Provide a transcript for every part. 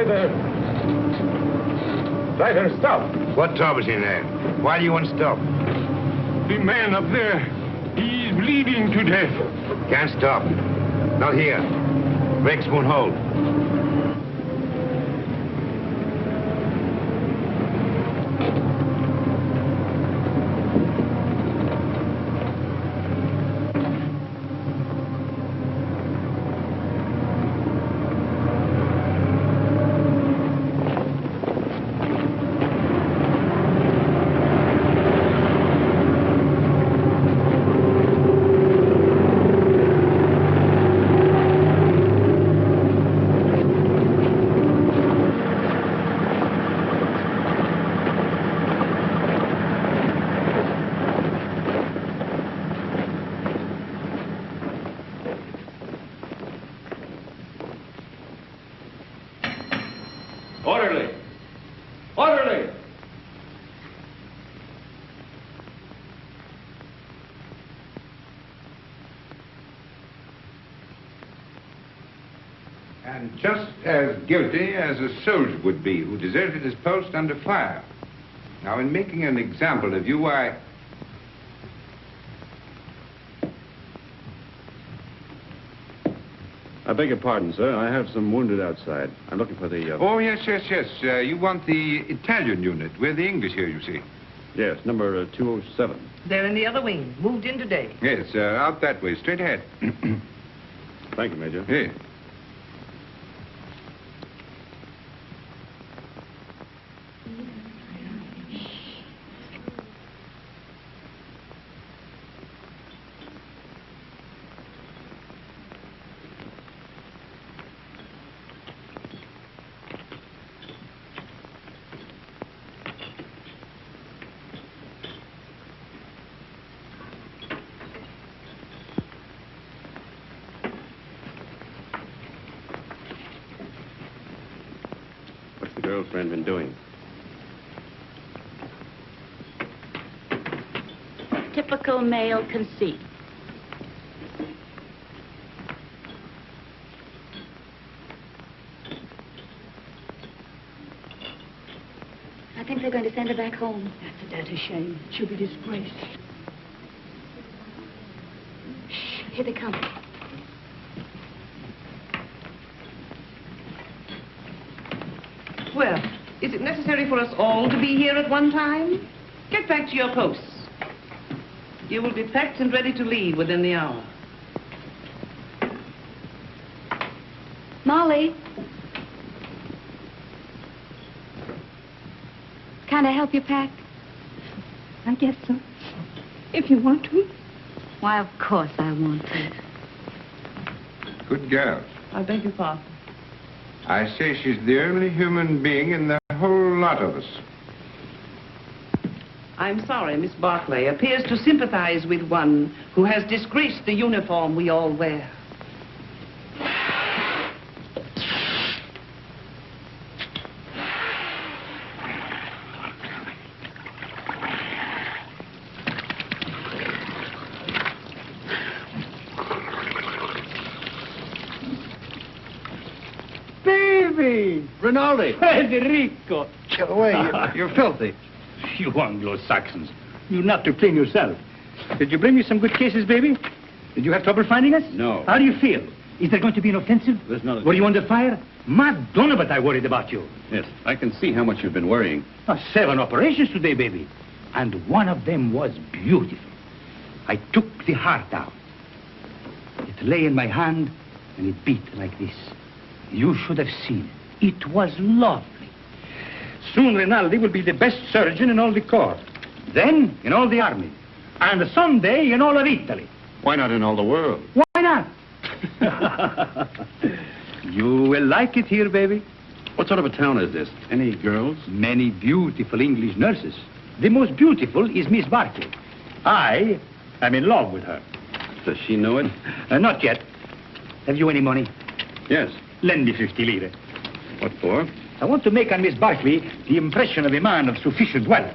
Driver! Driver, stop! What trouble is in there? Why do you want to stop? The man up there, he's bleeding to death. Can't stop. Not here. Brakes won't hold. Orderly! Orderly! And just as guilty as a soldier would be who deserted his post under fire. Now, in making an example of you, I beg your pardon, sir. I have some wounded outside. I'm looking for the... Oh, yes. You want the Italian unit. We're the English here, you see. Yes, number 207. They're in the other wing. Moved in today. Yes, out that way, straight ahead. Thank you, Major. Here. What's the girlfriend been doing? Typical male conceit. I think they're going to send her back home. That's a dirty shame. She'll be disgraced. Shh, here they come. Well, is it necessary for us all to be here at one time? Get back to your posts. You will be packed and ready to leave within the hour. Molly. Can I help you pack? I guess so. If you want to. Why, of course I want to. Good girl. I beg your pardon. I say she's the only human being in the whole lot of us. I'm sorry, Miss Barkley appears to sympathize with one who has disgraced the uniform we all wear. Rinaldi! Federico! Get away, you're filthy. You Anglo-Saxons. You not to clean yourself. Did you bring me some good cases, baby? Did you have trouble finding us? No. How do you feel? Is there going to be an offensive? There's not. Were you under fire? Madonna, but I worried about you. Yes, I can see how much you've been worrying. 7 operations today, baby. And one of them was beautiful. I took the heart out. It lay in my hand, and it beat like this. You should have seen it. It was lovely. Soon Rinaldi will be the best surgeon in all the corps. Then in all the army. And someday in all of Italy. Why not in all the world? Why not? You will like it here, baby. What sort of a town is this? Any girls? Many beautiful English nurses. The most beautiful is Miss Barkley. I am in love with her. Does she know it? Not yet. Have you any money? Yes. Lend me 50 lire. What for? I want to make on Miss Barkley the impression of a man of sufficient wealth.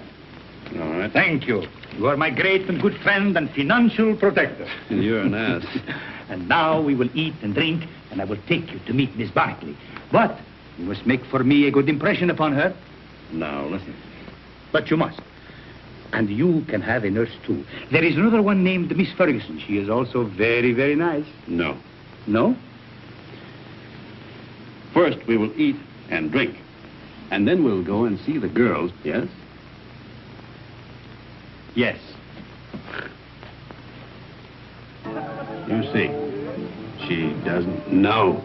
All right. Thank you. You are my great and good friend and financial protector. You're an ass. And now we will eat and drink, and I will take you to meet Miss Barkley. But You must make for me a good impression upon her. Now, listen. But you must. And you can have a nurse, too. There is another one named Miss Ferguson. She is also very, very nice. No. No? First, we will eat and drink. And then we'll go and see the girls, yes? Yes. You see, she doesn't know.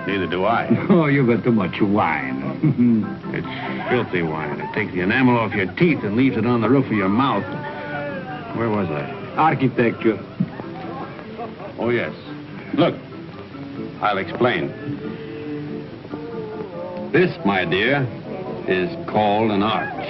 Neither do I. Oh, you got too much wine. It's filthy wine. It takes the enamel off your teeth and leaves it on the roof of your mouth. Where was I? Architecture. Oh, yes. Look, I'll explain. This, my dear, is called an arch.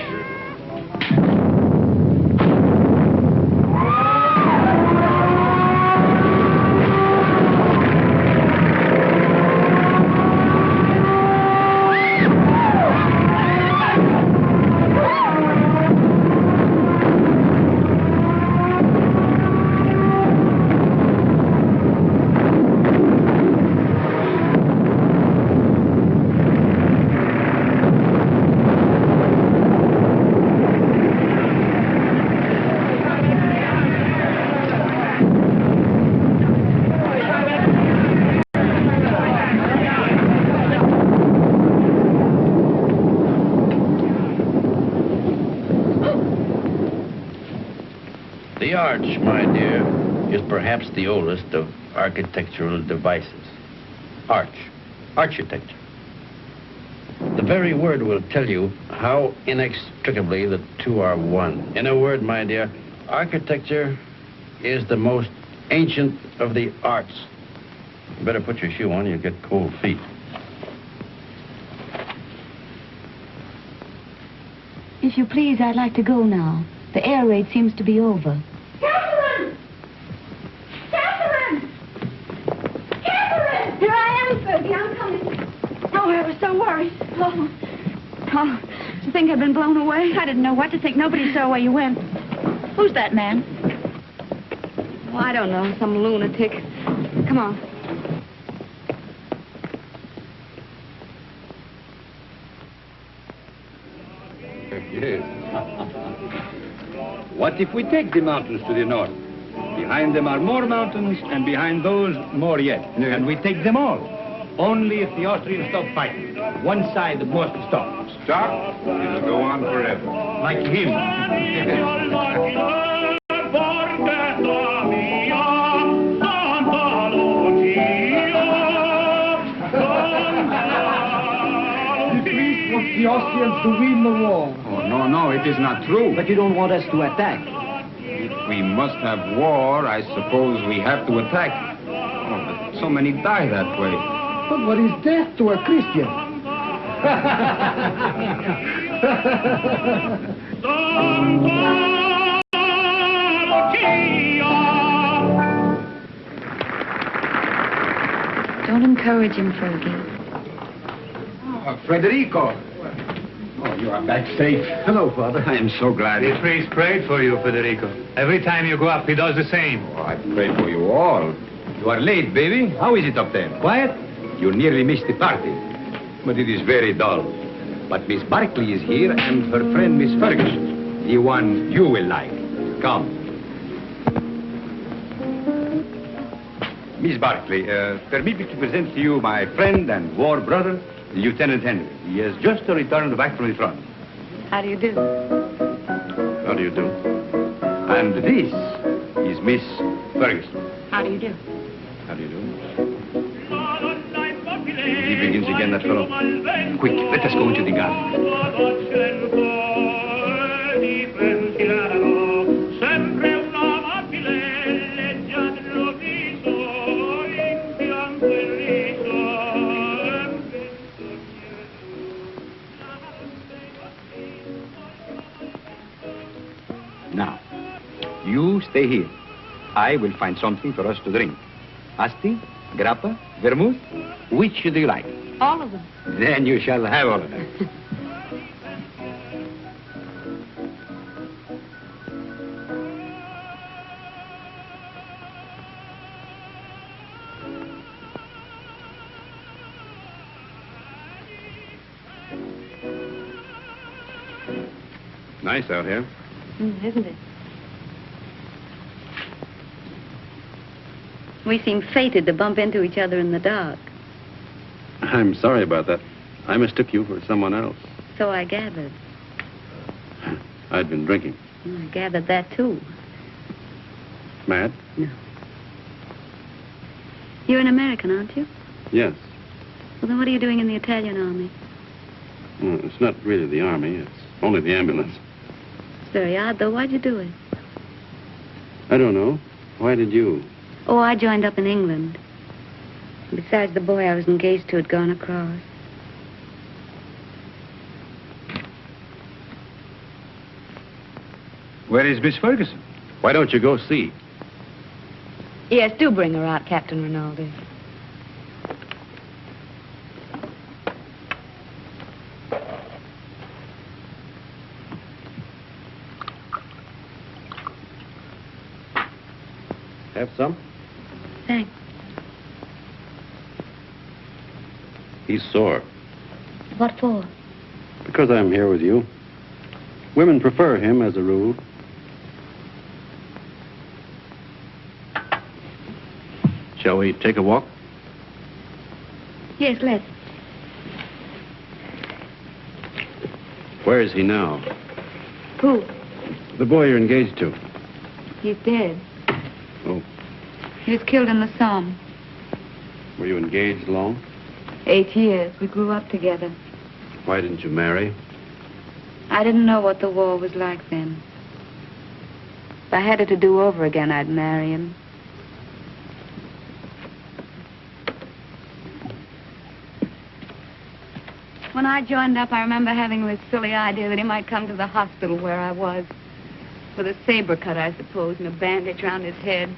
The arch, my dear, is perhaps the oldest of architectural devices. Architecture. The very word will tell you how inextricably the two are one. In a word, my dear, architecture is the most ancient of the arts. You better put your shoe on, you'll get cold feet. If you please, I'd like to go now. The air raid seems to be over. Catherine! Catherine! Catherine! Here I am, Fergie. I'm coming. Oh, I was so worried. Oh, did you think I'd been blown away? I didn't know what to think. Nobody saw where you went. Who's that man? Oh, I don't know. Some lunatic. Come on. Yes. What if we take the mountains to the north? Behind them are more mountains, and behind those, more yet. Yeah. And we take them all. Only if the Austrians stop fighting. One side must stop. Stop? It'll go on forever. Like him. The Austrians to win the war. Oh, no, it is not true. But you don't want us to attack. If we must have war, I suppose we have to attack. Oh, but so many die that way. But what is death to a Christian? Don't encourage him, Fergie. Frederico. Oh, you are back safe. Hello, Father. I am so glad. The priest prayed for you, Federico. Every time you go up, he does the same. Oh, I pray for you all. You are late, baby. How is it up there? Quiet? You nearly missed the party. But it is very dull. But Miss Barkley is here and her friend Miss Ferguson. The one you will like. Come. Miss Barkley, permit me to present to you my friend and war brother, Lieutenant Henry. He has just returned back from the front. How do you do? How do you do? And this is Miss Ferguson. How do you do? How do you do? He begins again, that fellow. Quick, let us go into the garden. Now, you stay here. I will find something for us to drink. Asti, grappa, vermouth, which do you like? All of them. Then you shall have all of them. Nice out here. Isn't it? We seem fated to bump into each other in the dark. I'm sorry about that. I mistook you for someone else. So I gathered. I'd been drinking. I gathered that, too. Mad? No. You're an American, aren't you? Yes. Well, then what are you doing in the Italian army? Well, it's not really the army. It's only the ambulance. It's very odd, though. Why'd you do it? I don't know. Why did you? Oh, I joined up in England. Besides, the boy I was engaged to had gone across. Where is Miss Ferguson? Why don't you go see? Yes, do bring her out, Captain Rinaldi. Have some? Thanks. He's sore. What for? Because I'm here with you. Women prefer him as a rule. Shall we take a walk? Yes, let's. Where is he now? Who? The boy you're engaged to. He's dead. Oh, He was killed in the Somme. were you engaged long? 8 years. We grew up together. Why didn't you marry? I didn't know what the war was like then. If I had it to do over again, I'd marry him. When I joined up, I remember having this silly idea that he might come to the hospital where I was. With a saber cut, I suppose, and a bandage around his head,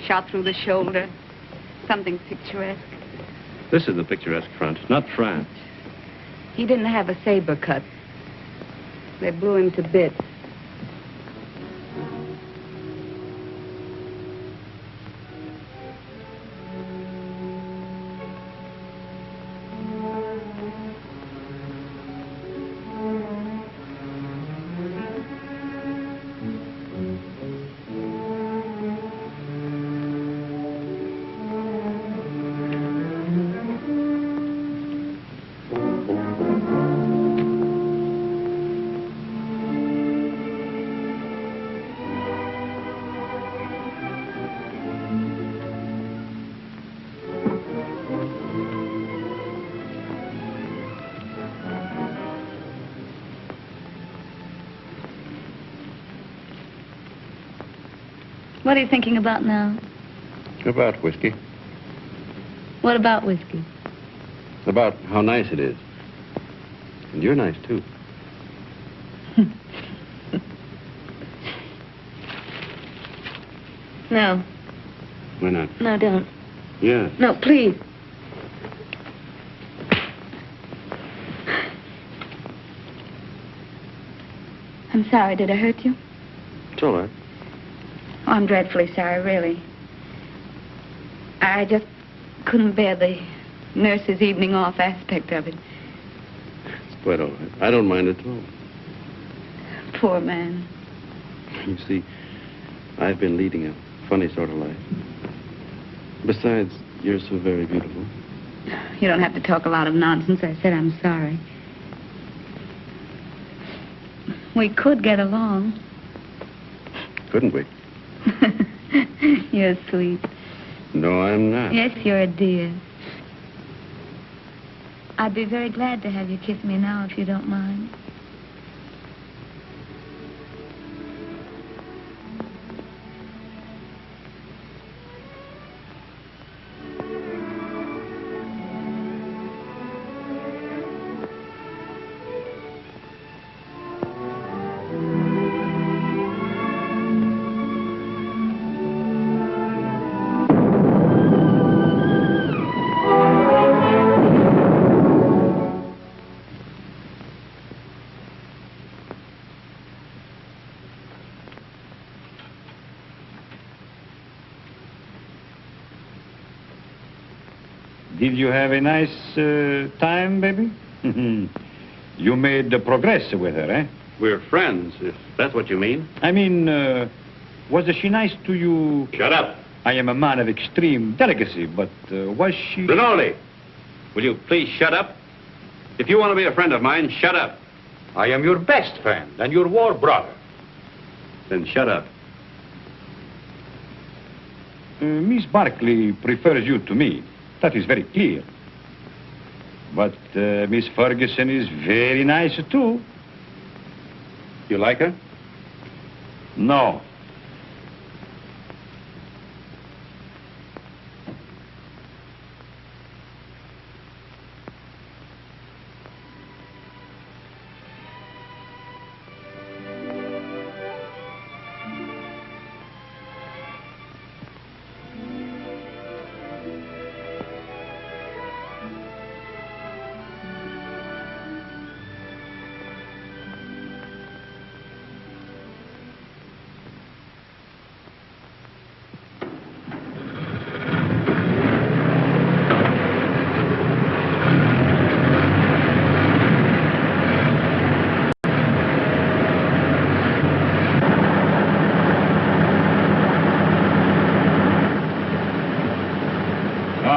shot through the shoulder. Something picturesque. This is the picturesque front, not France. He didn't have a saber cut. They blew him to bits. What are you thinking about now? About whiskey. What about whiskey? About how nice it is. And you're nice, too. No. Why not? No, don't. Yeah. No, please. I'm sorry. Did I hurt you? It's all right. Oh, I'm dreadfully sorry, really. I just couldn't bear the nurse's evening off aspect of it. It's quite all right. I don't mind at all. Poor man. You see, I've been leading a funny sort of life. Besides, you're so very beautiful. You don't have to talk a lot of nonsense. I said I'm sorry. We could get along. Couldn't we? You're sweet. No, I'm not. Yes, you're a dear. I'd be very glad to have you kiss me now, if you don't mind. Did you have a nice time, baby? You made progress with her, eh? We're friends, if that's what you mean. I mean, was she nice to you? Shut up. I am a man of extreme delicacy, but was she... Rinaldi, will you please shut up? If you want to be a friend of mine, shut up. I am your best friend and your war brother. Then shut up. Miss Barkley prefers you to me. That is very clear. But Miss Ferguson is very nice, too. You like her? No.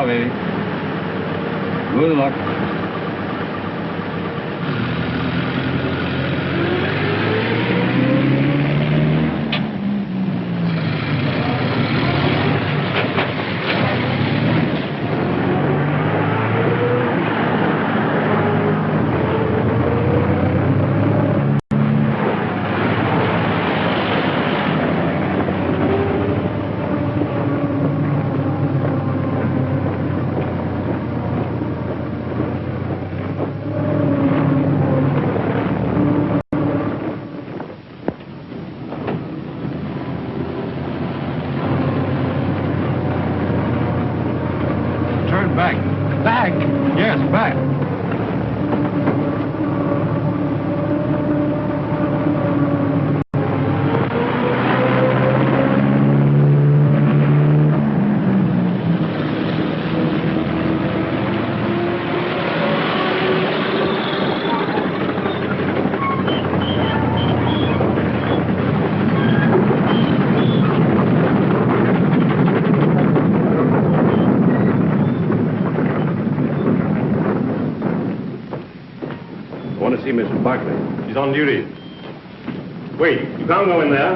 Baby. Good luck. See Mrs. Barkley. She's on duty. Wait, you can't go in there.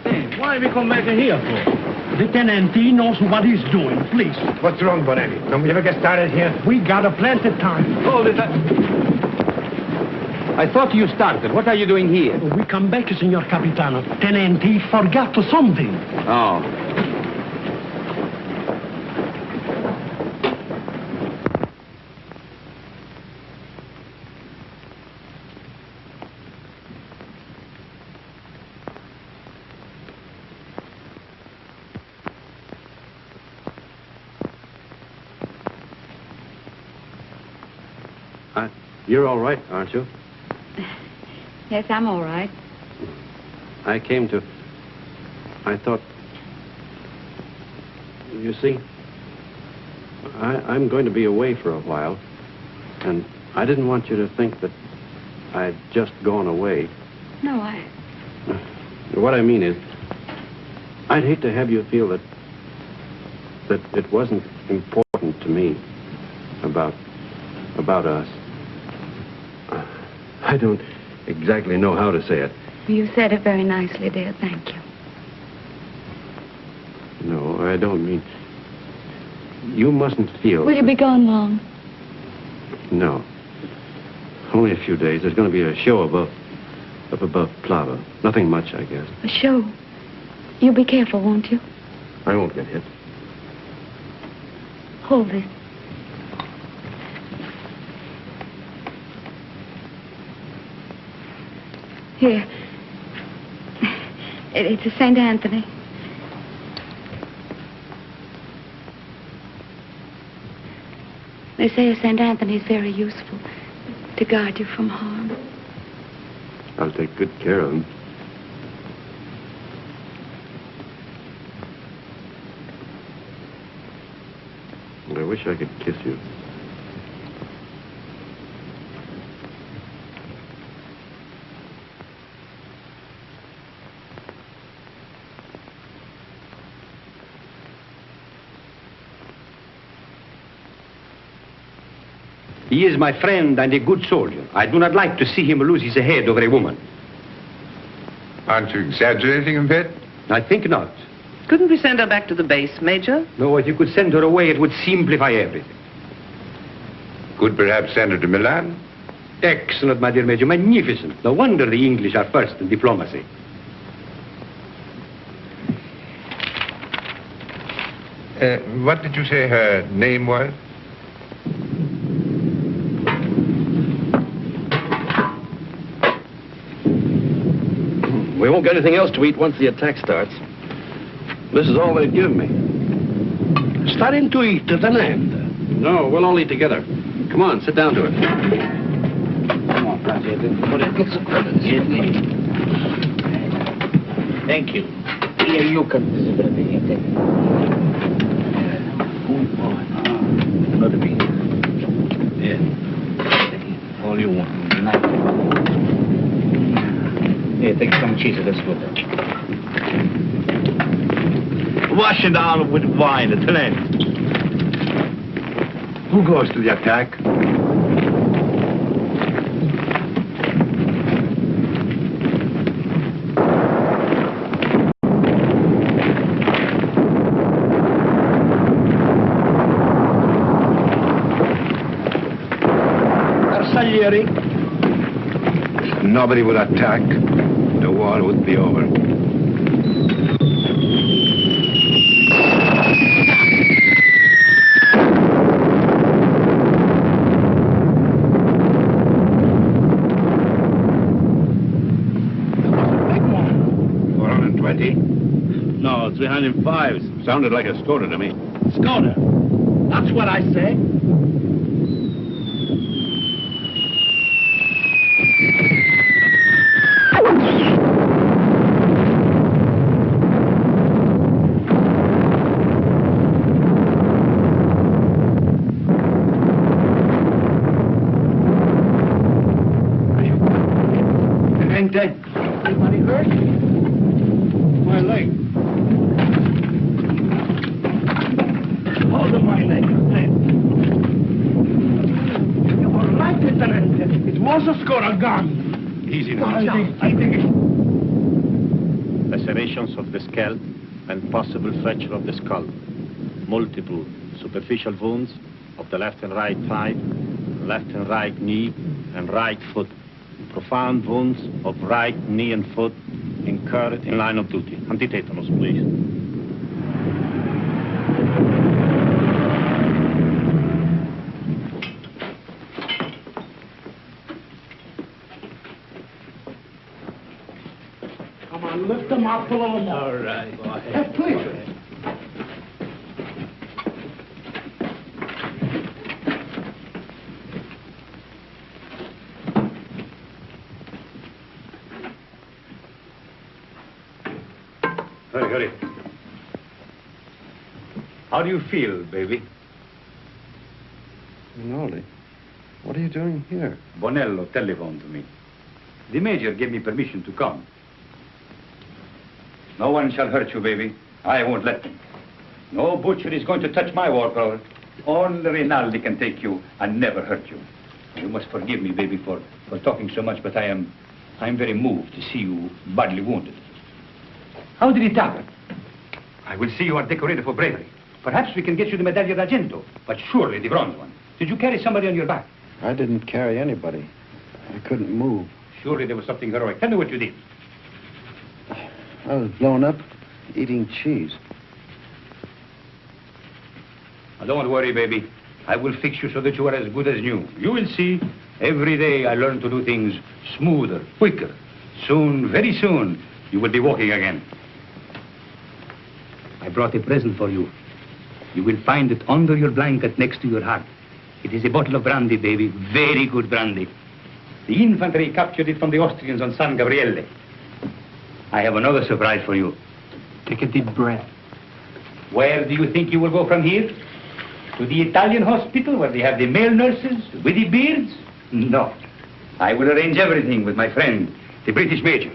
Hey, why we come back here for? The tenant, he knows what he's doing, please. What's wrong, Bonelli? Don't we ever get started here? We got a plenty of time. Hold it. I thought you started. What are you doing here? We come back, Signor Capitano. Tenant, he forgot something. Oh. You're all right, aren't you? Yes, I'm all right. I thought... You see, I'm going to be away for a while, and I didn't want you to think that I'd just gone away. No, What I mean is, I'd hate to have you feel that it wasn't important to me about us. I don't exactly know how to say it. You said it very nicely, dear. Thank you. No, I don't mean... You mustn't feel... Will you be gone long? No. Only a few days. There's going to be a show up above Plava. Nothing much, I guess. A show? You'll be careful, won't you? I won't get hit. Hold it. Here. It's a St. Anthony. They say St. Anthony's very useful to guard you from harm. I'll take good care of him. I wish I could kiss you. He is my friend and a good soldier. I do not like to see him lose his head over a woman. Aren't you exaggerating a bit? I think not. Couldn't we send her back to the base, Major? No, if you could send her away, it would simplify everything. Could perhaps send her to Milan? Excellent, my dear Major. Magnificent. No wonder the English are first in diplomacy. What did you say her name was? We won't get anything else to eat once the attack starts. This is all they'd give me. Starting to eat at an end. No, we'll all eat together. Come on, sit down to it. Come on, thank you. Here, you can Not a bit. Yeah. All you want. Here, take some cheese. Let's go. Wash it down with wine at an end. Who goes to the attack? If nobody would attack, the war would be over. No, 305s. Sounded like a Skoda to me. Skoda. That's what I say. Anybody hurt? My leg. Hold on my leg. You were right, Lieutenant. It was a Skoda gun. Easy now. I think it... Lacerations of the scalp and possible fracture of the skull. Multiple superficial wounds of the left and right thigh, left and right knee, and right foot. Profound wounds of right knee and foot incurred in line of duty. Antitetanus, please. Come on, lift them up a little more. All right. Go ahead. Please. Hurry. How do you feel, baby? Rinaldi, what are you doing here? Bonello telephoned to me. The major gave me permission to come. No one shall hurt you, baby. I won't let them. No butcher is going to touch my war power. Only Rinaldi can take you and never hurt you. You must forgive me, baby, for talking so much, but I'm very moved to see you badly wounded. How did it happen? I will see you are decorated for bravery. Perhaps we can get you the Medaglia d'Argento, but surely the bronze one. Did you carry somebody on your back? I didn't carry anybody. I couldn't move. Surely there was something heroic. Tell me what you did. I was blown up eating cheese. Now, don't worry, baby. I will fix you so that you are as good as new. You will see. Every day I learn to do things smoother, quicker. Soon, very soon, you will be walking again. I brought a present for you. You will find it under your blanket next to your heart. It is a bottle of brandy, baby. Very good brandy. The infantry captured it from the Austrians on San Gabriele. I have another surprise for you. Take a deep breath. Where do you think you will go from here? To the Italian hospital where they have the male nurses with the beards? No. I will arrange everything with my friend, the British Major.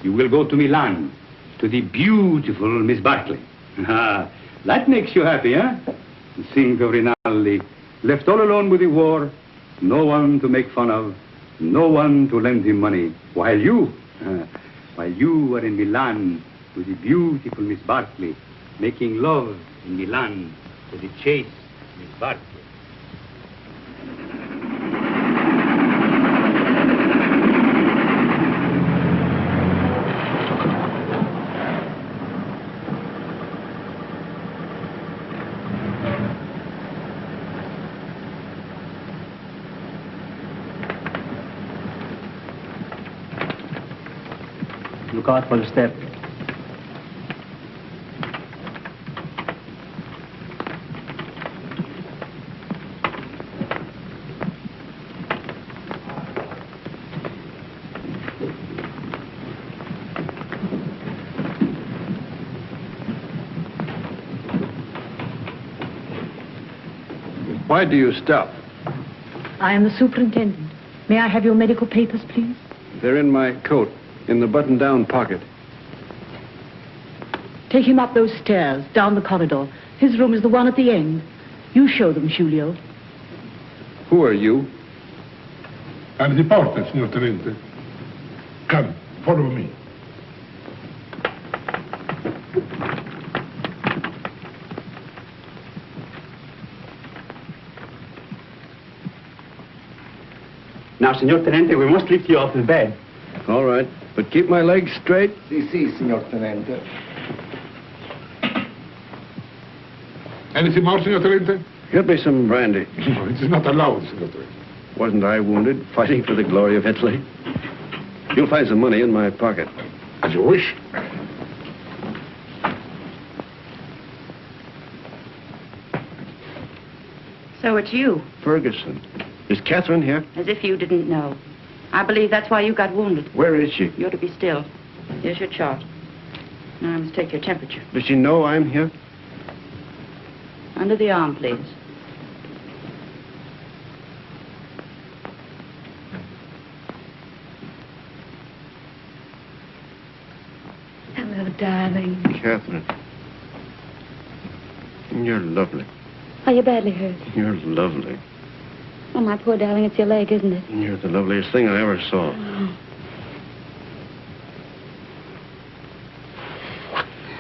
You will go to Milan, to the beautiful Miss Barkley. Ah, that makes you happy, huh? Think of Rinaldi, left all alone with the war, no one to make fun of, no one to lend him money, while you are in Milan with the beautiful Miss Barkley, making love in Milan to the chaste Miss Barkley. Look out for the step. Why do you stop? I am the superintendent. May I have your medical papers, please? They're in my coat, in the button-down pocket. Take him up those stairs, down the corridor. His room is the one at the end. You show them, Julio. Who are you? I'm the porter, signor Tenente. Come, follow me. Now, Signor Tenente, we must lift you off the bed. All right, but keep my legs straight. Si, signor Tenente. Anything more, signor Tenente? Get me some brandy. No, it is not allowed, signor Tenente. Wasn't I wounded, fighting for the glory of Italy? You'll find some money in my pocket. As you wish. So it's you. Ferguson. Is Catherine here? As if you didn't know. I believe that's why you got wounded. Where is she? You're to be still. Here's your chart. Now I must take your temperature. Does she know I'm here? Under the arm, please. Hello, darling. Catherine. You're lovely. Are you badly hurt? You're lovely. Oh, my poor darling, it's your leg, isn't it? You're the loveliest thing I ever saw. Oh.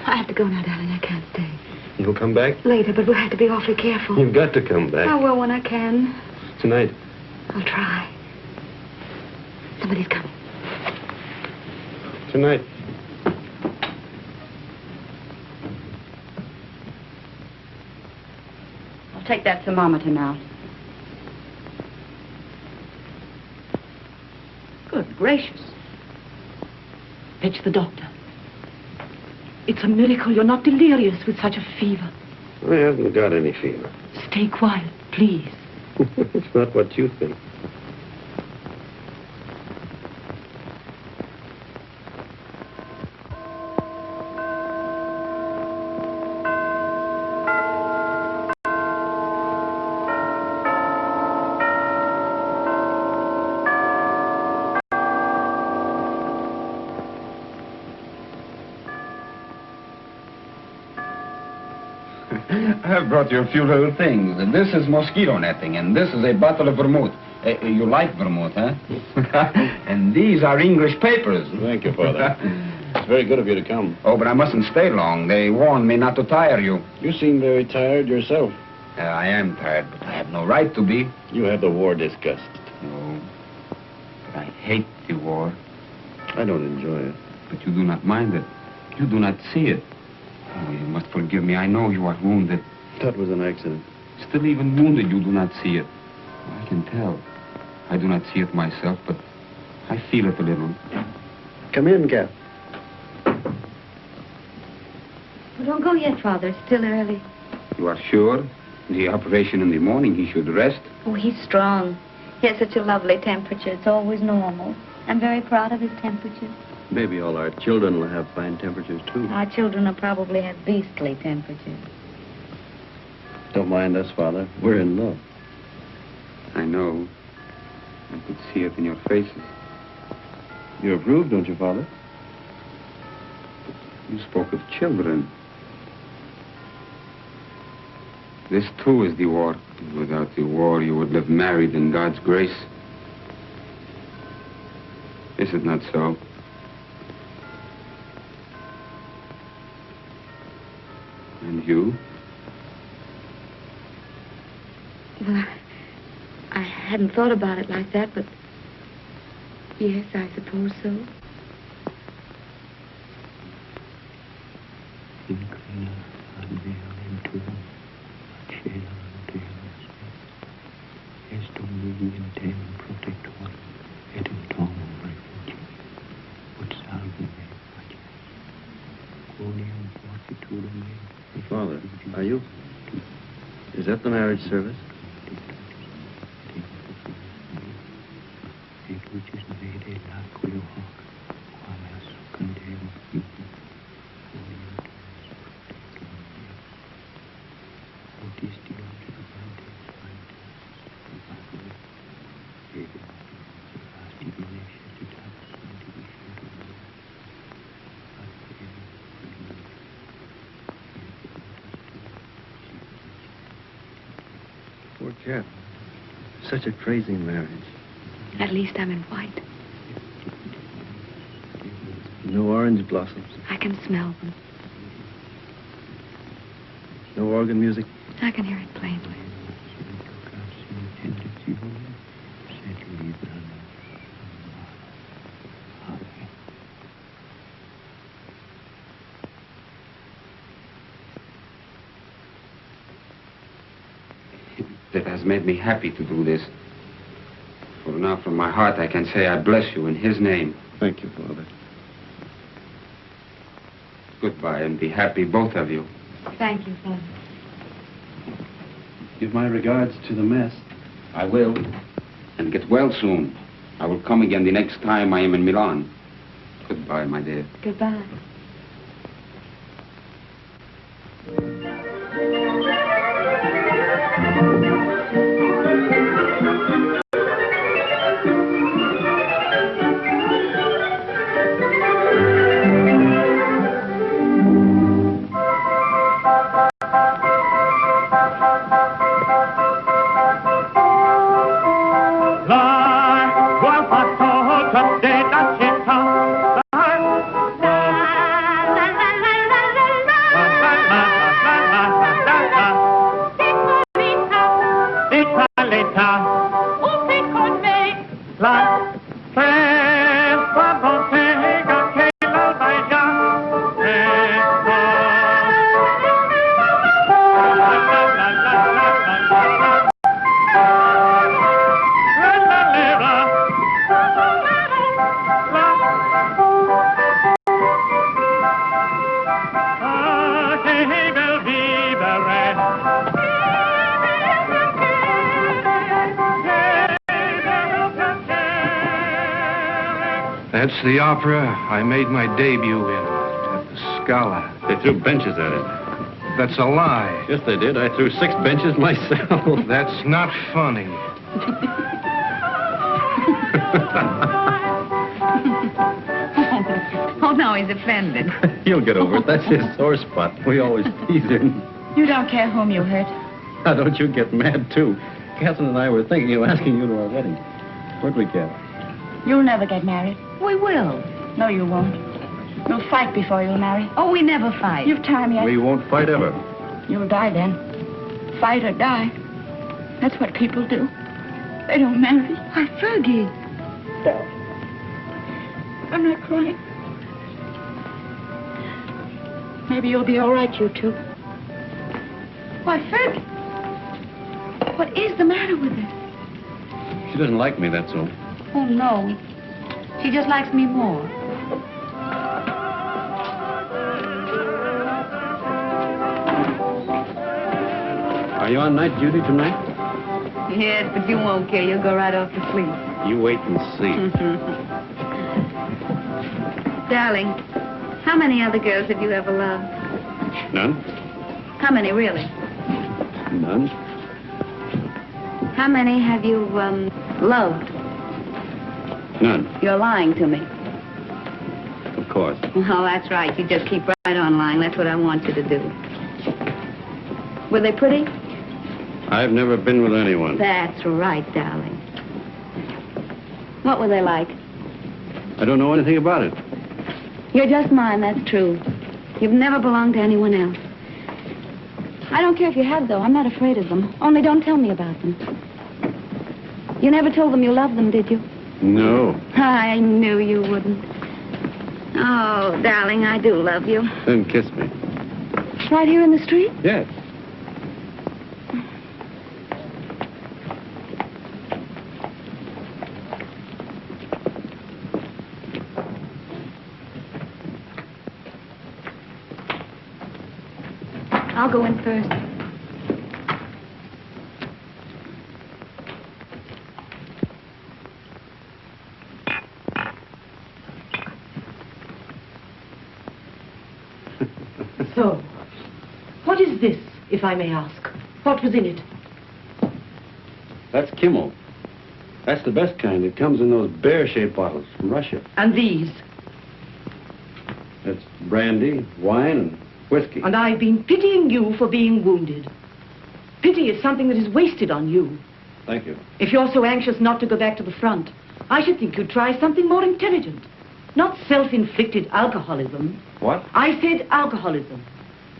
I have to go now, darling. I can't stay. You'll come back? Later, but we'll have to be awfully careful. You've got to come back. I will when I can. Tonight. I'll try. Somebody's coming. Tonight. I'll take that thermometer now. Good gracious. Fetch the doctor. It's a miracle you're not delirious with such a fever. I haven't got any fever. Stay quiet, please. It's not what you think. I've brought you a few little things. This is mosquito netting, and this is a bottle of vermouth. You like vermouth, huh? And these are English papers. Thank you, Father. It's very good of you to come. Oh, but I mustn't stay long. They warned me not to tire you. You seem very tired yourself. I am tired, but I have no right to be. You have the war disgusted. No, but I hate the war. I don't enjoy it. But you do not mind it. You do not see it. Oh, you must forgive me. I know you are wounded. That was an accident. Still, even wounded, you do not see it. I can tell. I do not see it myself, but I feel it a little. Come in, Cap. Well, don't go yet, Father. It's still early. You are sure? The operation in the morning, he should rest. Oh, he's strong. He has such a lovely temperature. It's always normal. I'm very proud of his temperature. Maybe all our children will have fine temperatures, too. Our children will probably have beastly temperatures. Don't mind us, Father. We're in love. I know. I could see it in your faces. You approve, don't you, Father? You spoke of children. This, too, is the war. Without the war, you would live married in God's grace. Is it not so? And you? Well, I hadn't thought about it like that, but yes, I suppose so. Father, are you? Is that the marriage service? Poor cat. Such a crazy marriage. At least I'm in white. No orange blossoms. I can smell them. No organ music. I can hear it plainly. It has made me happy to do this. For now, from my heart, I can say I bless you in his name. Thank you, Father. Goodbye, and be happy, both of you. Thank you, Father. Give my regards to the mess. I will. And get well soon. I will come again the next time I am in Milan. Goodbye, my dear. Goodbye. That's the opera I made my debut in, at the Scala. They threw benches at it. That's a lie. Yes, they did. I threw 6 benches myself. That's not funny. Oh, no, he's offended. He'll get over it. That's his sore spot. We always tease him. You don't care whom you hurt. Now, don't you get mad, too. Catherine and I were thinking of asking you to our wedding. What'd we get? You'll never get married. We will. No, you won't. You'll fight before you'll marry. Oh, we never fight. You've time yet. We won't fight ever. You'll die then. Fight or die. That's what people do. They don't marry. Why, Fergie. I'm not crying. Maybe you'll be all right, you two. Why, Fergie. What is the matter with her? She doesn't like me, that's all. Oh, no. She just likes me more. Are you on night duty tonight? Yes, but you won't care. You'll go right off to sleep. You wait and see. Darling, how many other girls have you ever loved? None? How many, really? None? How many have you, loved? None, You're lying to me. of course. Oh, that's right. You just keep right on lying. That's what I want you to do. Were they pretty? I've never been with anyone. That's right, darling. What were they like? I don't know anything about it. You're just mine, that's true. You've never belonged to anyone else. I don't care if you have, though. I'm not afraid of them. Only don't tell me about them. You never told them you loved them, did you? No. I knew you wouldn't. Oh, darling, I do love you. Then kiss me. Right here in the street? Yes. I'll go in first. So, what is this, if I may ask? What was in it? That's Kimmel. That's the best kind. It comes in those bear-shaped bottles from Russia. And these? That's brandy, wine, and whiskey. And I've been pitying you for being wounded. Pity is something that is wasted on you. Thank you. If you're so anxious not to go back to the front, I should think you'd try something more intelligent. Not self-inflicted alcoholism. What? I said alcoholism.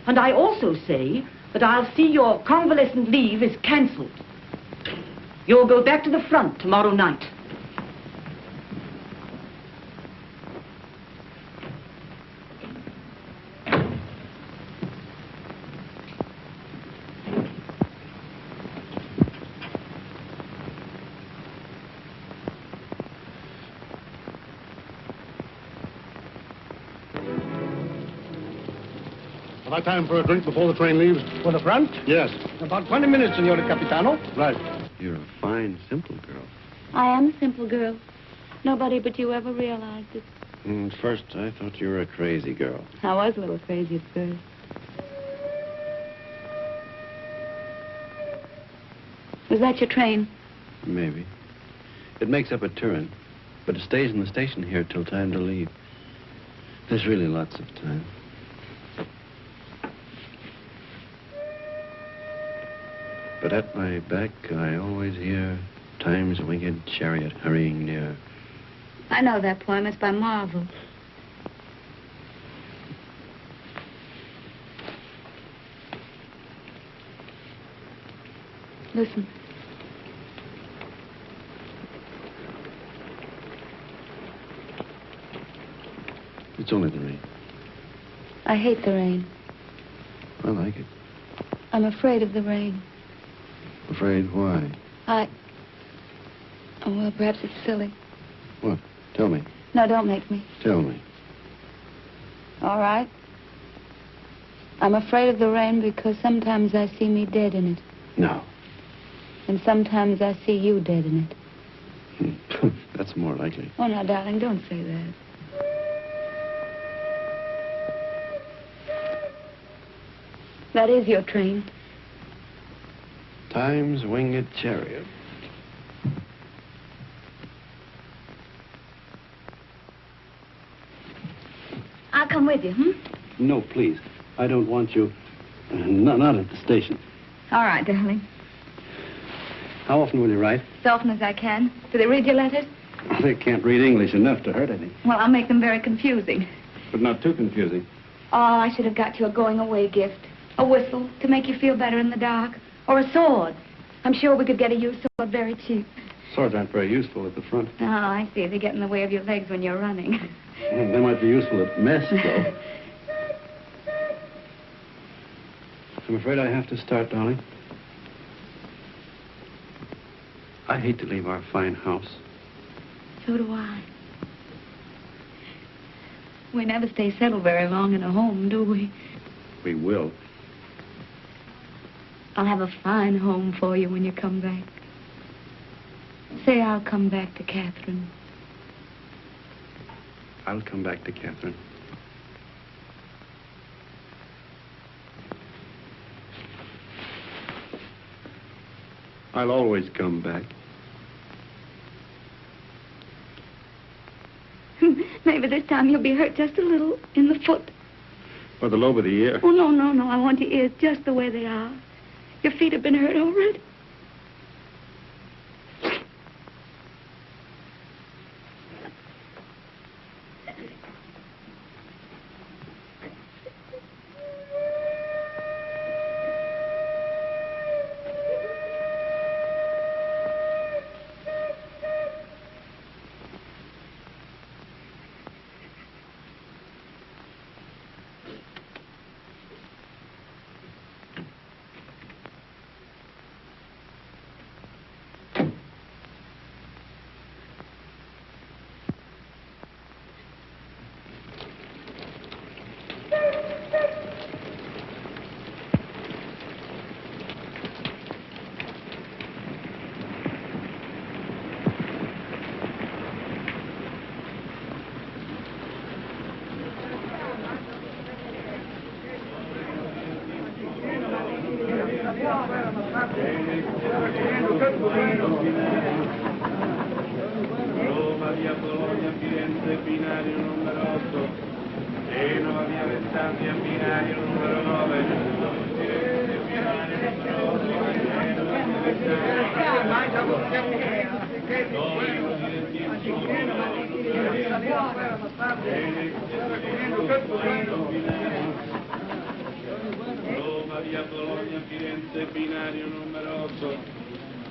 And I also say that I'll see your convalescent leave is cancelled. You'll go back to the front tomorrow night. Have I time for a drink before the train leaves? For the front? Yes. About 20 minutes, Signore Capitano. Right. You're a fine, simple girl. I am a simple girl. Nobody but you ever realized it. At first, I thought you were a crazy girl. I was a little crazy at first. Was that your train? Maybe. It makes up at Turin, but it stays in the station here till time to leave. There's really lots of time. But at my back, I always hear time's winged chariot hurrying near. I know that poem. It's by Marvel. Listen. It's only the rain. I hate the rain. I like it. I'm afraid of the rain. Afraid why? Oh, well, perhaps it's silly. What? Tell me. No, don't make me. Tell me. All right. I'm afraid of the rain because sometimes I see me dead in it. No. And sometimes I see you dead in it. That's more likely. Oh, now, darling, don't say that. That is your train. Time's winged chariot. I'll come with you, No, please. I don't want you. Not at the station. All right, darling. How often will you write? As often as I can. Do they read your letters? They can't read English enough to hurt any. Well, I'll make them very confusing. But not too confusing. Oh, I should have got you a going-away gift. A whistle to make you feel better in the dark. Or a sword. I'm sure we could get a used sword very cheap. Swords aren't very useful at the front. Oh, I see. They get in the way of your legs when you're running. They might be useful at mess, though. I'm afraid I have to start, darling. I hate to leave our fine house. So do I. We never stay settled very long in a home, do we? We will. I'll have a fine home for you when you come back. Say I'll come back to Catherine. I'll come back to Catherine. I'll always come back. Maybe this time you'll be hurt just a little in the foot. Or the lobe of the ear. Oh, no, no, no. I want your ears just the way they are. Your feet have been hurt already. Roma, via Bologna, Firenze, binario numero 8. Genova, via Alessandria, binario numero 9. Firenze, binario numero 8. Genova, Roma, via Bologna, Firenze, binario numero 8.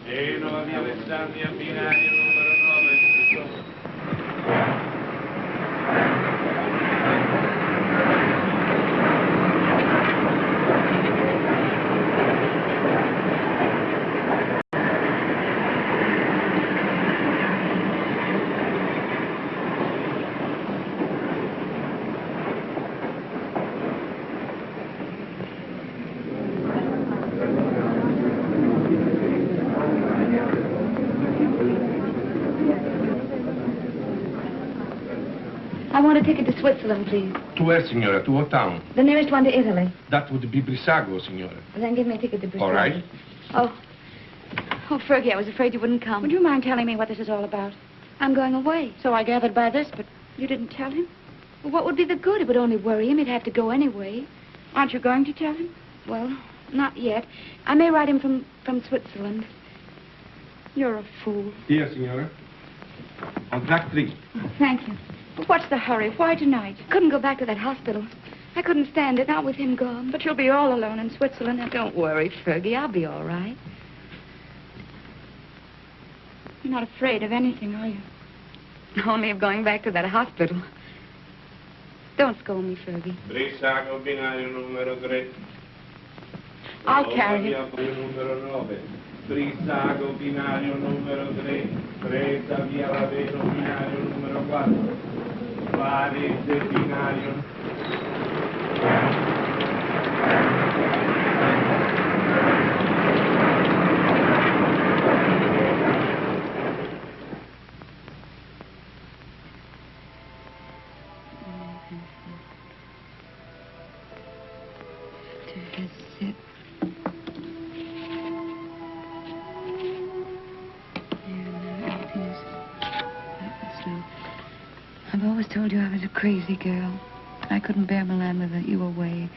Genova, via Alessandria, binario numero 9. I want a ticket to Switzerland, please. To where, signora? To what town? The nearest one to Italy. That would be Brissago, signora. Well, then give me a ticket to Brisbane. All right. Oh, Fergie, I was afraid you wouldn't come. Would you mind telling me what this is all about? I'm going away. So I gathered by this, but You didn't tell him? Well, what would be the good? It would only worry him. He'd have to go anyway. aren't you going to tell him? Well, not yet. I may write him from Switzerland. You're a fool. Here, signora. On track 3. Oh, thank you. But what's the hurry? Why tonight? Couldn't go back to that hospital. I couldn't stand it, not with him gone. But you'll be all alone in Switzerland. Now, don't worry, Fergie. I'll be all right. You're not afraid of anything, are you? Only of going back to that hospital. Don't scold me, Fergie. Brissago, binario numero 3. I'll carry you. Numero 9. Brissago, binario numero 3. Creta, via Laveno, binario numero 4. Varese, binario. I've always told you I was a crazy girl. I couldn't bear Milan without you away.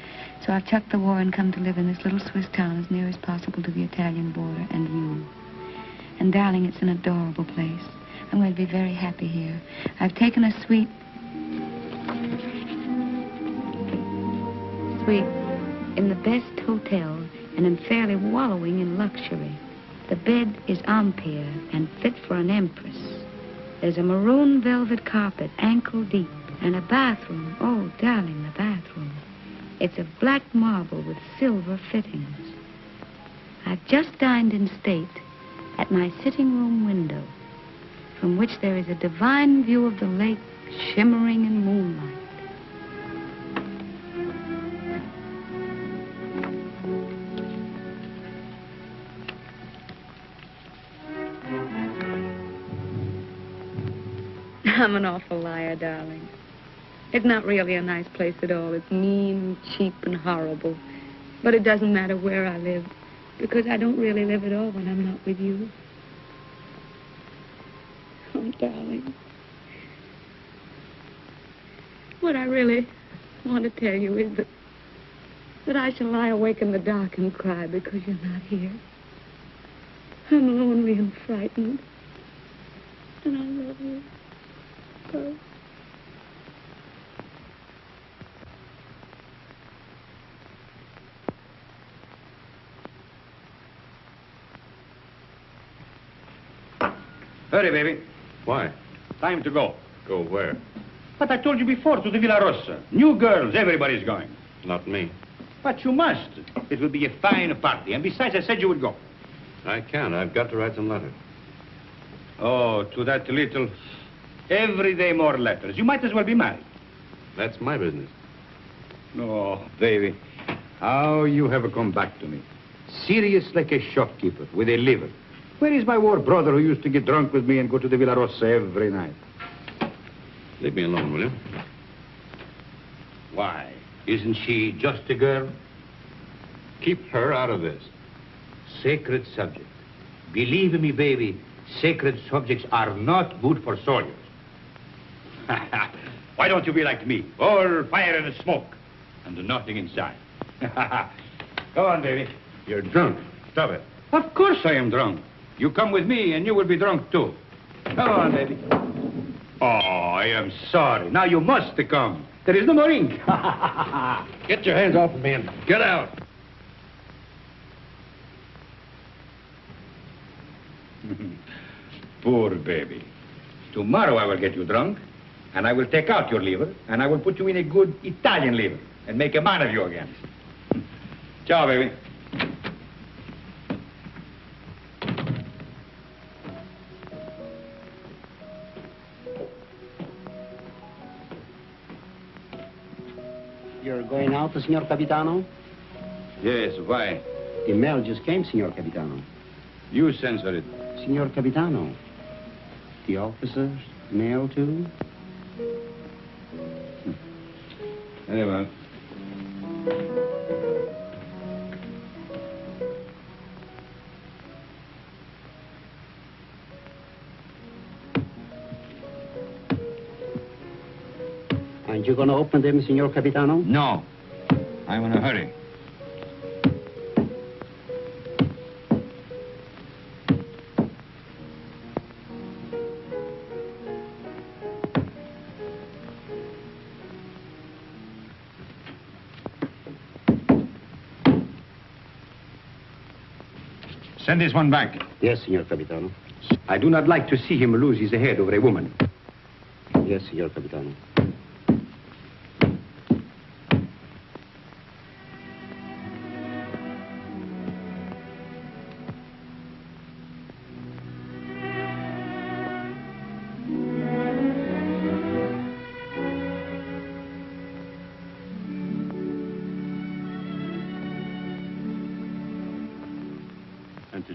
So I've chucked the war and come to live in this little Swiss town as near as possible to the Italian border and you. And, darling, it's an adorable place. I'm going to be very happy here. I've taken a suite in the best hotel, and am fairly wallowing in luxury. The bed is Empire and fit for an empress. There's a maroon velvet carpet, ankle deep, and a bathroom. Oh, darling, the bathroom. It's of black marble with silver fittings. I've just dined in state at my sitting room window, from which there is a divine view of the lake shimmering in moonlight. I'm an awful liar, darling. It's not really a nice place at all. It's mean, cheap, and horrible. But it doesn't matter where I live, because I don't really live at all when I'm not with you. Oh, darling. What I really want to tell you is that I shall lie awake in the dark and cry because you're not here. I'm lonely and frightened. And I love you so. Hurry, baby. Why? Time to go. Go where? But I told you before, to the Villa Rossa. New girls, everybody's going. Not me. But you must. It will be a fine party. And besides, I said you would go. I can't. I've got to write some letters. Oh, to that little... Every day more letters. You might as well be married. That's my business. Oh, baby. How you have come back to me. Serious like a shopkeeper with a liver. Where is my war brother who used to get drunk with me and go to the Villa Rossa every night? Leave me alone, will you? Why? Isn't she just a girl? Keep her out of this. Sacred subject. Believe me, baby, sacred subjects are not good for soldiers. Why don't you be like me? All fire and smoke, and nothing inside. Go on, baby. You're drunk. Stop it. Of course I am drunk. You come with me, and you will be drunk, too. Come on, baby. Oh, I am sorry. Now you must come. There is no more ink. Get your hands off of me and get out. Poor baby. Tomorrow I will get you drunk, and I will take out your liver, and I will put you in a good Italian liver, and make a man of you again. Ciao, baby. You're going out, Signor Capitano? Yes, why? The mail just came, Signor Capitano. You censor it. Signor Capitano, the officers' mail, too? Very well. Aren't you going to open them, Signor Capitano? No. I'm in a hurry. Send this one back. Yes, Signor Capitano. I do not like to see him lose his head over a woman. Yes, Signor Capitano.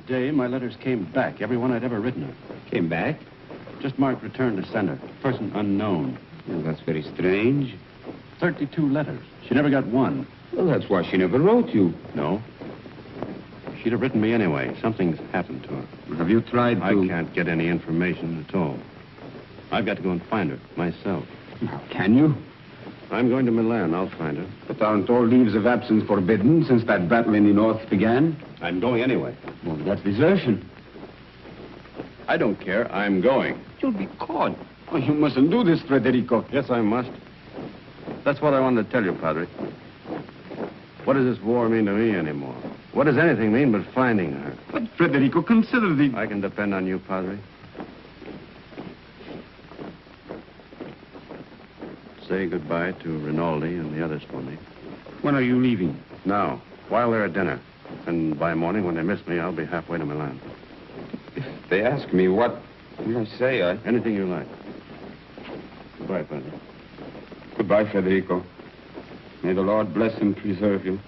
Today, my letters came back, every one I'd ever written her. Came back? Just marked return to sender. Person unknown. Well, that's very strange. 32 letters. She never got one. Well, that's why she never wrote you. No. She'd have written me anyway. Something's happened to her. Have you tried to... I can't get any information at all. I've got to go and find her myself. How can you? I'm going to Milan. I'll find her. But aren't all leaves of absence forbidden since that battle in the north began? I'm going anyway. Well, that's desertion. I don't care. I'm going. You'll be caught. Oh, you mustn't do this, Federico. Yes, I must. That's what I wanted to tell you, Padre. What does this war mean to me anymore? What does anything mean but finding her? But, Federico, consider the... I can depend on you, Padre. Say goodbye to Rinaldi and the others for me. When are you leaving? Now, while they're at dinner. And by morning, when they miss me, I'll be halfway to Milan. If they ask me what will I say, Anything you like. Goodbye, Padre. Goodbye, Federico. May the Lord bless and preserve you.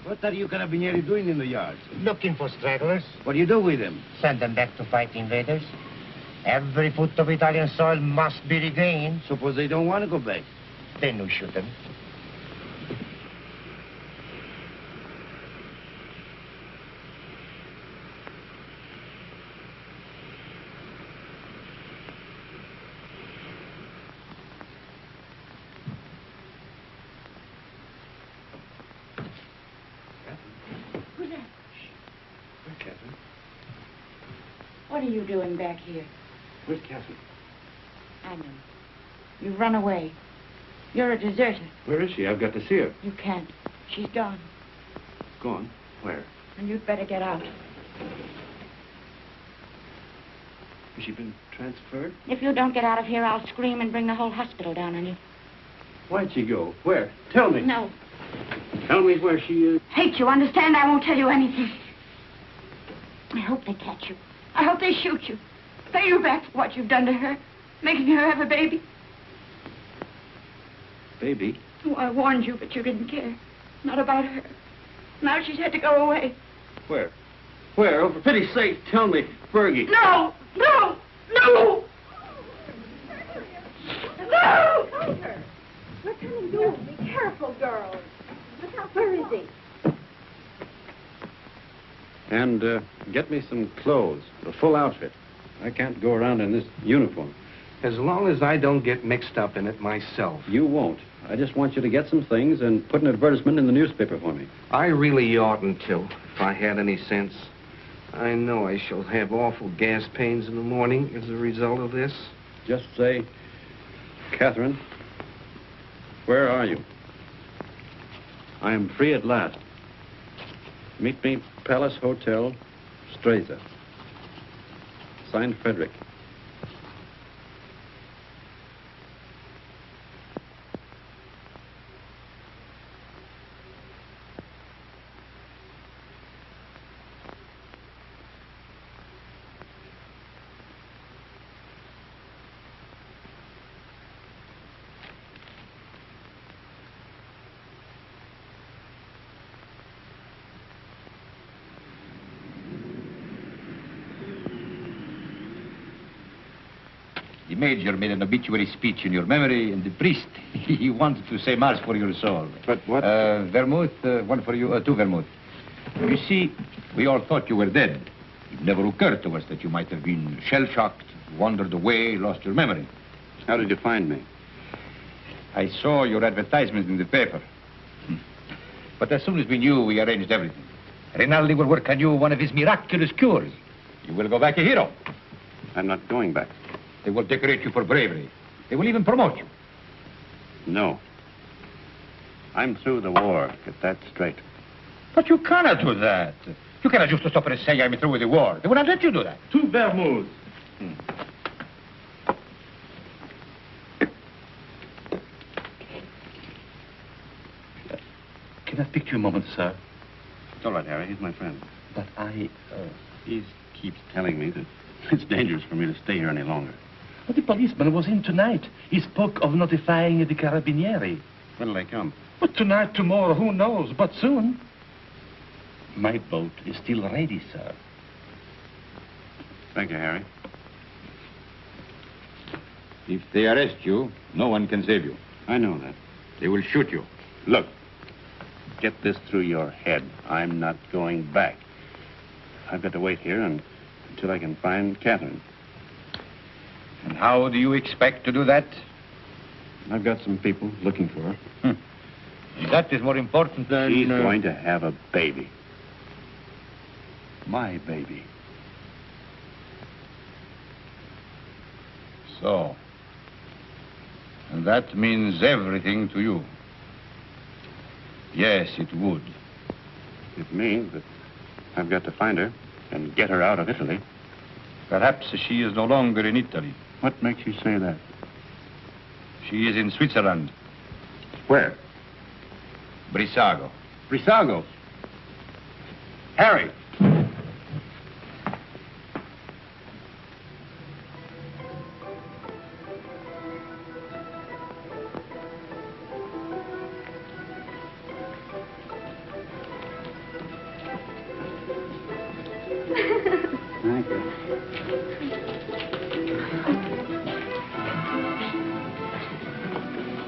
What are you carabinieri doing in the yard? Looking for stragglers. What do you do with them? Send them back to fight invaders. Every foot of Italian soil must be regained. Suppose they don't want to go back? Then we shoot them. What are you doing back here? Where's Catherine? I know. You've run away. You're a deserter. Where is she? I've got to see her. You can't. She's gone. Gone? Where? And you'd better get out. Has she been transferred? If you don't get out of here, I'll scream and bring the whole hospital down on you. Why'd she go? Where? Tell me. No. Tell me where she is. Hate you, understand? I won't tell you anything. I hope they catch you. I hope they shoot you. Pay you back for what you've done to her. Making her have a baby. Baby? Oh, I warned you, but you didn't care. Not about her. Now she's had to go away. Where? Where? Oh, for pity's sake, tell me. Fergie. No! No! No! No! What can you do? Be careful, girls. Look out, where is he? And get me some clothes, a full outfit. I can't go around in this uniform. As long as I don't get mixed up in it myself. You won't. I just want you to get some things and put an advertisement in the newspaper for me. I really oughtn't to, if I had any sense. I know I shall have awful gas pains in the morning as a result of this. Just say, Catherine, where are you? I am free at last. Meet me, Palace Hotel, Streza. Signed, Frederic. The Major made an obituary speech in your memory, and the priest, he wanted to say mass for your soul. But what? Vermouth, one for you, two vermouth. You see, we all thought you were dead. It never occurred to us that you might have been shell-shocked, wandered away, lost your memory. How did you find me? I saw your advertisement in the paper. But as soon as we knew, we arranged everything. Rinaldi will work on you one of his miraculous cures. You will go back a hero. I'm not going back. They will decorate you for bravery. They will even promote you. No. I'm through the war. Get that straight. But you cannot do that. You cannot just stop and say I'm through with the war. They will not let you do that. Two vermouths. Can I speak to you a moment, sir? It's all right, Harry. He's my friend. But He keeps telling me that it's dangerous for me to stay here any longer. But the policeman was in tonight. He spoke of notifying the carabinieri. When'll they come? But tonight, tomorrow, who knows? But soon. My boat is still ready, sir. Thank you, Harry. If they arrest you, no one can save you. I know that. They will shoot you. Look, get this through your head. I'm not going back. I've got to wait here until I can find Catherine. And how do you expect to do that? I've got some people looking for her. That is more important than... She's going to have a baby. My baby. So. And that means everything to you. Yes, it would. It means that I've got to find her and get her out of Italy. Perhaps she is no longer in Italy. What makes you say that? She is in Switzerland. Where? Brissago. Brissago? Harry!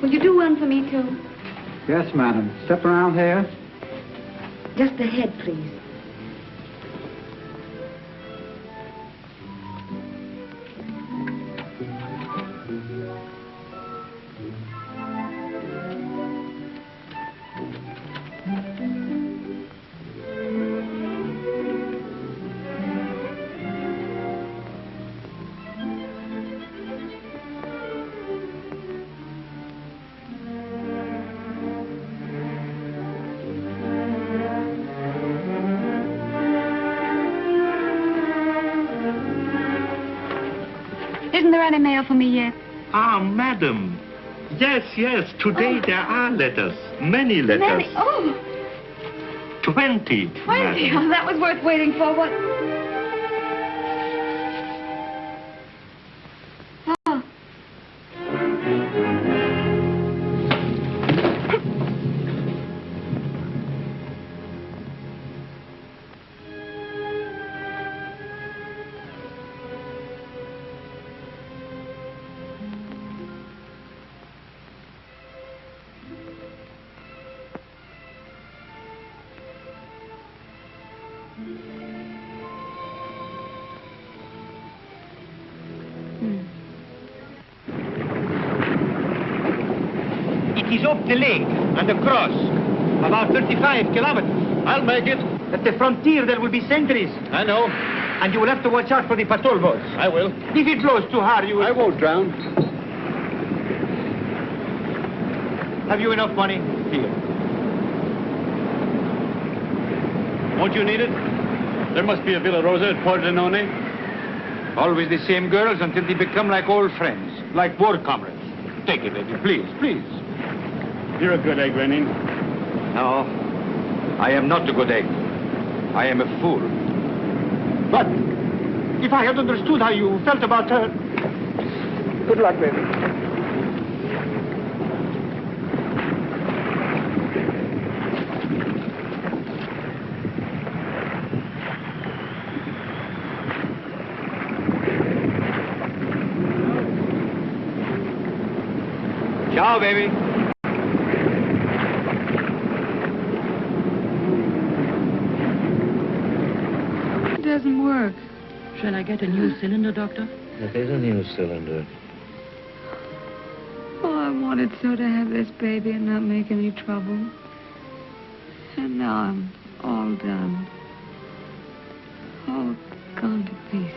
Would you do one for me, too? Yes, madam. Step around here. Just the head, please. Isn't there any mail for me yet? Ah, madam. Yes, yes. Today there are letters. Many letters. Many? Oh, 20. 20. madam. Oh, that was worth waiting for. What? Oh. It is up the lake and across. About 35 kilometers. I'll make it. At the frontier, there will be sentries. I know. And you will have to watch out for the patrol boats. I will. If it blows too hard, you will... I won't drown. Have you enough money? Here. Won't you need it? There must be a Villa Rosa at Pordenone. Always the same girls until they become like old friends, like war comrades. Take it, baby, please, please. You're a good egg, Rennie. No, I am not a good egg. I am a fool. But if I had understood how you felt about her... Good luck, baby. Ciao, baby. It doesn't work. Shall I get a new cylinder, Doctor? It is a new cylinder. Oh, I wanted so to have this baby and not make any trouble. And now I'm all done. All gone to pieces.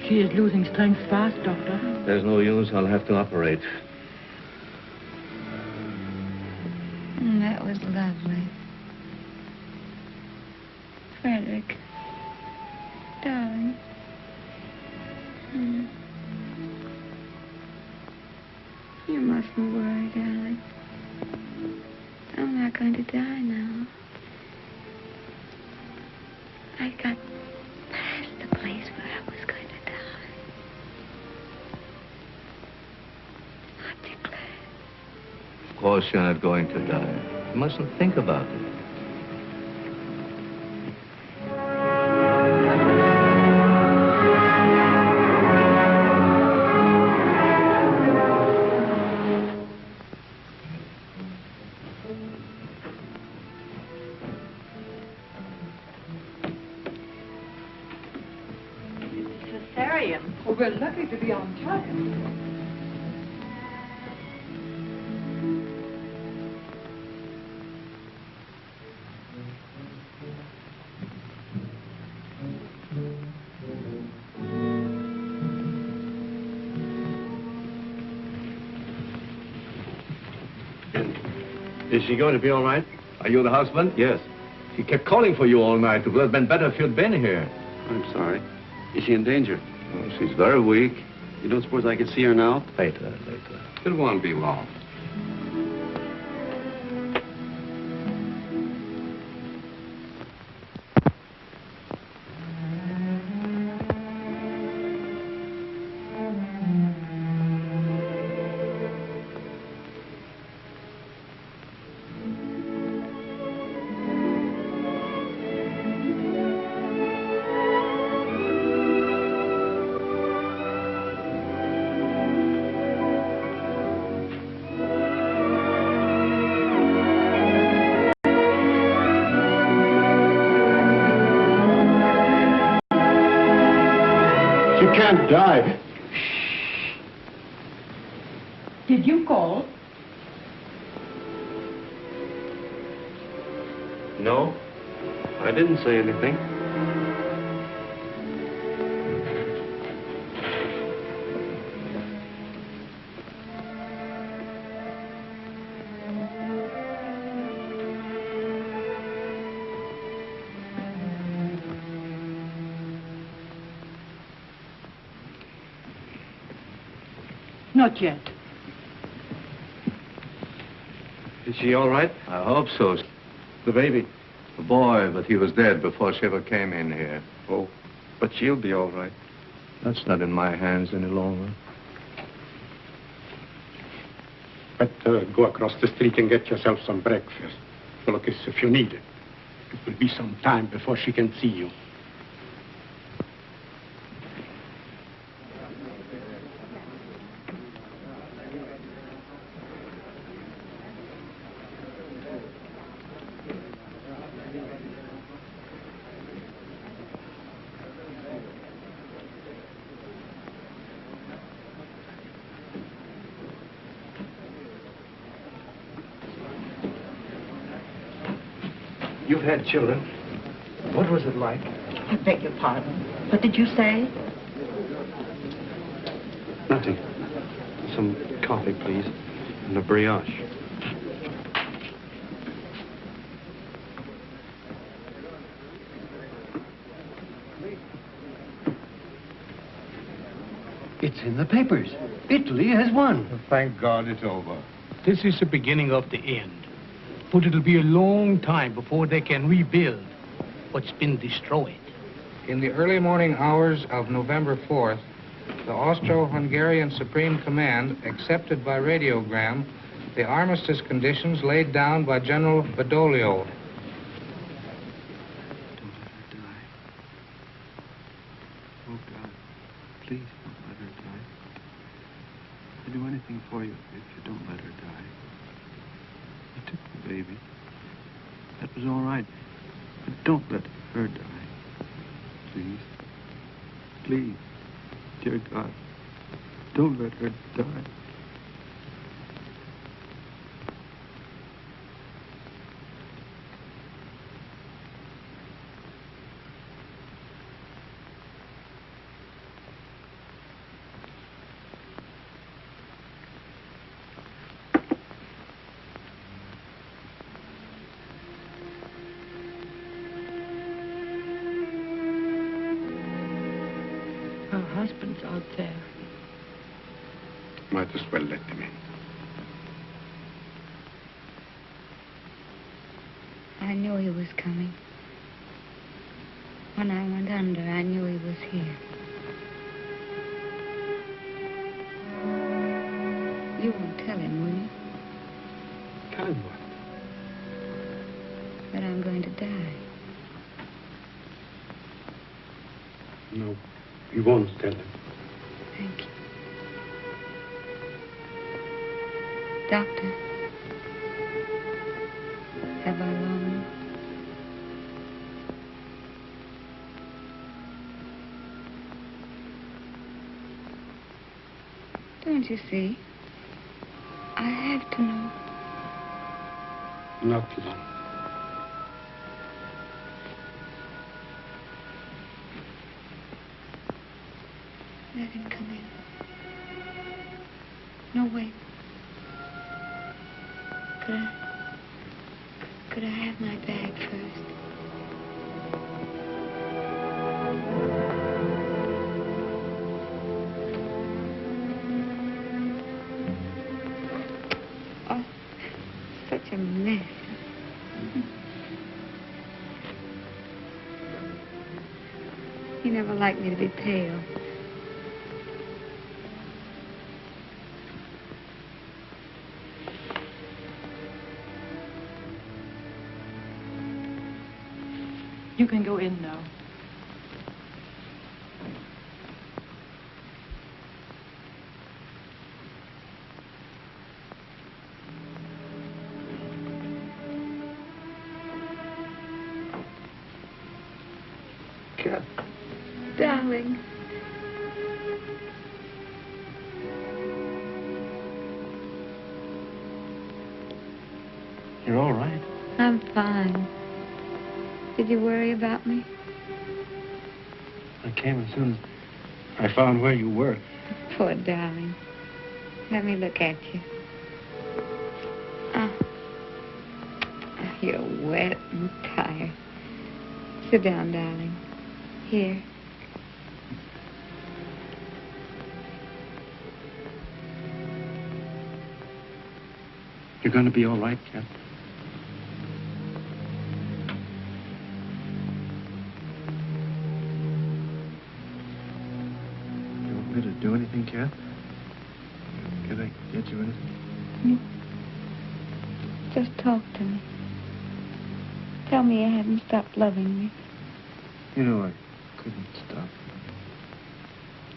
She is losing strength fast, Doctor. There's no use. I'll have to operate. That was lovely. Frederic. Darling. You mustn't worry, darling. I'm not going to die now. I got past the place where I was going to die. Aren't you glad? Of course you're not going to die. You mustn't think about it. Oh, we're lucky to be on time. Is she going to be all right? Are you the husband? Yes. She kept calling for you all night. It would have been better if you'd been here. I'm sorry. Is she in danger? Oh, she's very weak. You don't suppose I could see her now? Later. It won't be long. can't die. Did you call? No, I didn't say anything. Not yet. Is she all right? I hope so. The baby? The boy, but he was dead before she ever came in here. Oh, but she'll be all right. That's not in my hands any longer. Better go across the street and get yourself some breakfast. Look, if you need it. It will be some time before she can see you. You've had children. What was it like? I beg your pardon. What did you say? Nothing. Some coffee, please. And a brioche. It's in the papers. Italy has won. Thank God it's over. This is the beginning of the end. But it'll be a long time before they can rebuild what's been destroyed. In the early morning hours of November 4th, the Austro-Hungarian Supreme Command accepted by radiogram the armistice conditions laid down by General Badoglio. Oh, God, please don't let her die. I'll do anything for you if you don't let her die. You took the baby. That was all right. But don't let her die. Please. Please. Dear God, don't let her die. Her husband's out there. Might as well let him in. I knew he was coming. When I went under, I knew he was here. You won't tell him, will you? Tell him what? That I'm going to die. No, you won't tell him. Thank you. Doctor, have I long? Don't you see? I have to know. Not long. Let him come in. No, wait. Could I have my bag first? Oh, such a mess. He never liked me to be pale. You can go in now. Cat. Darling. You're all right. I'm fine. Did you worry about me? I came as soon as I found where you were. Poor darling. Let me look at you. Oh. You're wet and tired. Sit down, darling. Here. You're going to be all right, Cat? You want me to do anything, Cat? Can I get you anything? Just talk to me. Tell me you haven't stopped loving me. You know I couldn't stop.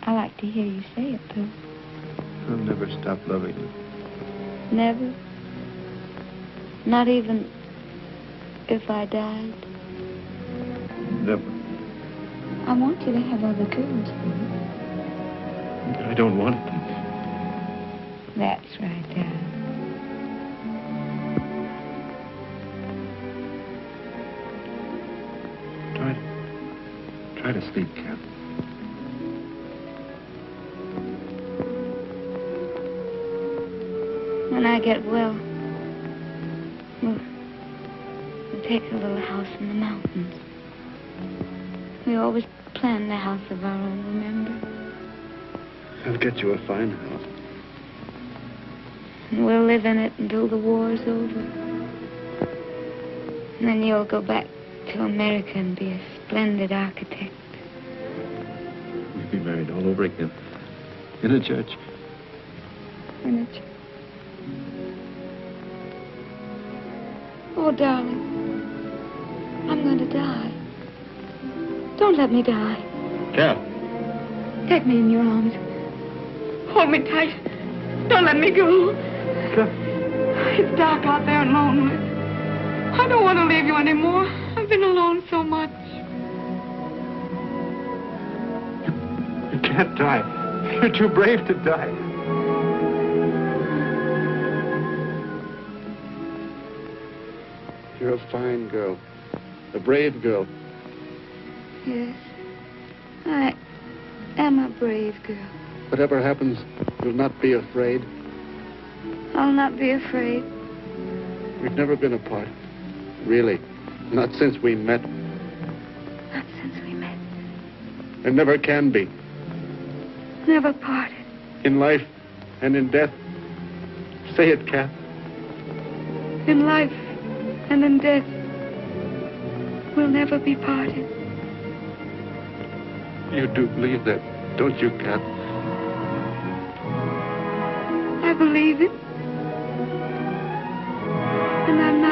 I like to hear you say it, too. I'll never stop loving you. Never? Not even if I died? Never. I want you to have other girls, But I don't want them. That's right, darling. Try to sleep, Cat. When I get well, we'll take a little house in the mountains. We always planned a house of our own, remember? I'll get you a fine house. And we'll live in it until the war's over. And then you'll go back to America and be a splendid architect. We'll be married all over again. In a church. In a church. Oh, darling. I'm going to die. Don't let me die. Cat. Take me in your arms. Hold me tight. Don't let me go. It's dark out there and lonely. I don't want to leave you anymore. I've been alone so much. You can't die. You're too brave to die. You're a fine girl. A brave girl. Yes. I am a brave girl. Whatever happens, you'll not be afraid. I'll not be afraid. We've never been apart. Really. Not since we met. Not since we met. And never can be. Never parted. In life and in death. Say it, Cat. In life and in death, we'll never be parted. You do believe that, don't you, Cat? I believe it. And I'm not